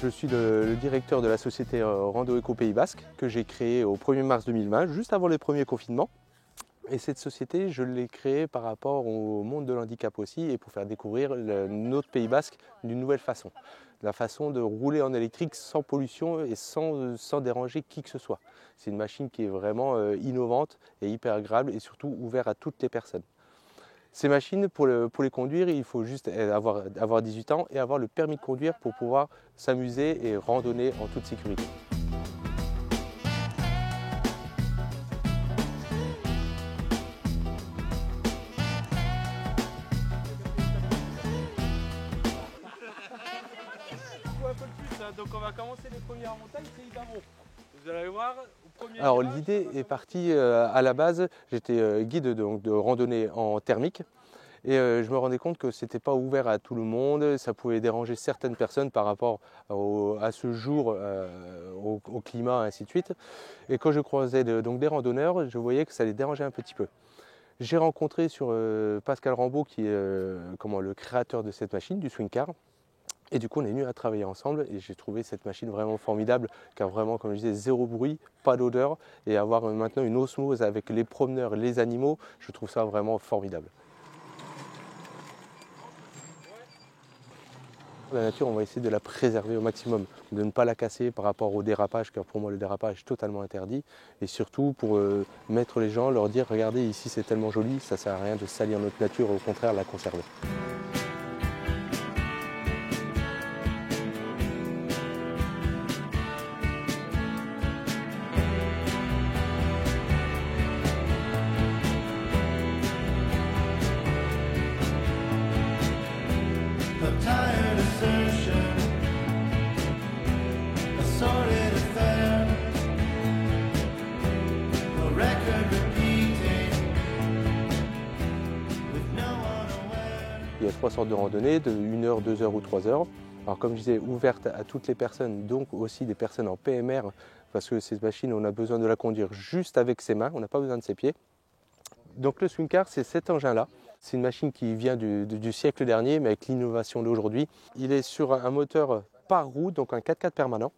je suis le directeur de la société Rando Eco Pays Basque que j'ai créée au 1er mars 2020, juste avant les premiers confinements. Et cette société, je l'ai créée par rapport au monde de l'handicap aussi et pour faire découvrir notre Pays Basque d'une nouvelle façon. La façon de rouler en électrique sans pollution et sans déranger qui que ce soit. C'est une machine qui est vraiment innovante et hyper agréable et surtout ouverte à toutes les personnes. Ces machines, pour les conduire, il faut juste avoir 18 ans et avoir le permis de conduire pour pouvoir s'amuser et randonner en toute sécurité. Donc on va commencer les premières montagnes, c'est hyper bon. Vous allez voir. Alors l'idée est partie à la base, j'étais guide de randonnée en thermique et je me rendais compte que ce n'était pas ouvert à tout le monde, ça pouvait déranger certaines personnes par rapport à ce jour, au climat et ainsi de suite. Et quand je croisais des randonneurs, je voyais que ça les dérangeait un petit peu. J'ai rencontré sur Pascal Rambaud qui est le créateur de cette machine, du swing car. Et du coup, on est venu à travailler ensemble et j'ai trouvé cette machine vraiment formidable car vraiment, comme je disais, zéro bruit, pas d'odeur et avoir maintenant une osmose avec les promeneurs et les animaux, je trouve ça vraiment formidable. La nature, on va essayer de la préserver au maximum, de ne pas la casser par rapport au dérapage, car pour moi le dérapage est totalement interdit. Et surtout pour mettre les gens, leur dire, regardez ici c'est tellement joli, ça ne sert à rien de salir notre nature, au contraire la conserver. Il y a 3 sortes de randonnées, de 1 heure, 2 heures ou 3 heures. Alors comme je disais, ouverte à toutes les personnes, donc aussi des personnes en PMR, parce que cette machine, on a besoin de la conduire juste avec ses mains, on n'a pas besoin de ses pieds. Donc le swing car, c'est cet engin-là. C'est une machine qui vient du siècle dernier, mais avec l'innovation d'aujourd'hui. Il est sur un moteur par roue, donc un 4x4 permanent.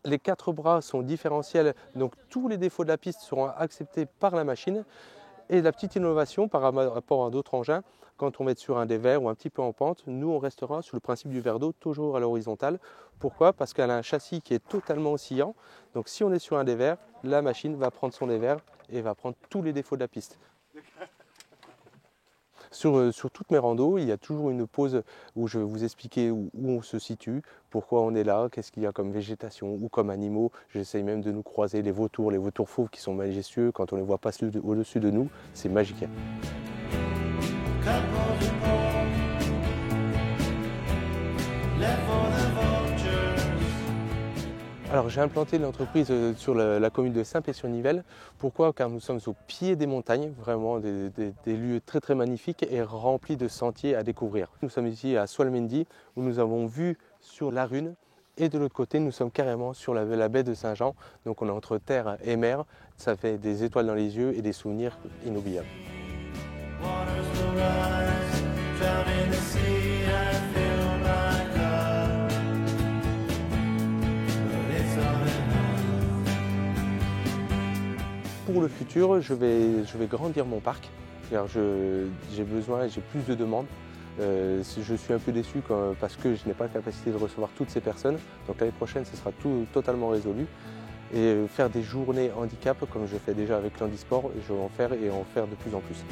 Les 4 bras sont différentiels, donc tous les défauts de la piste seront acceptés par la machine. Et la petite innovation par rapport à d'autres engins, quand on va être sur un dévers ou un petit peu en pente, nous on restera sur le principe du verre d'eau, toujours à l'horizontale. Pourquoi? Parce qu'elle a un châssis qui est totalement oscillant. Donc si on est sur un dévers, la machine va prendre son dévers et va prendre tous les défauts de la piste. Sur toutes mes randos, il y a toujours une pause où je vais vous expliquer où on se situe, pourquoi on est là, qu'est-ce qu'il y a comme végétation ou comme animaux. J'essaye même de nous croiser les vautours fauves qui sont majestueux. Quand on les voit passer au-dessus de nous, c'est magique. Alors j'ai implanté l'entreprise sur la commune de Saint-Pé-sur-Nivelle. Pourquoi? Car nous sommes au pied des montagnes, vraiment des lieux très très magnifiques et remplis de sentiers à découvrir. Nous sommes ici à Soilmendy où nous avons vu sur la Rune et de l'autre côté nous sommes carrément sur la baie de Saint-Jean. Donc on est entre terre et mer, ça fait des étoiles dans les yeux et des souvenirs inoubliables. Pour le futur, je vais grandir mon parc, car j'ai besoin et j'ai plus de demandes. Je suis un peu déçu parce que je n'ai pas la capacité de recevoir toutes ces personnes. Donc l'année prochaine, ce sera totalement résolu. Et faire des journées handicap, comme je fais déjà avec l'handisport, je vais en faire et en faire de plus en plus.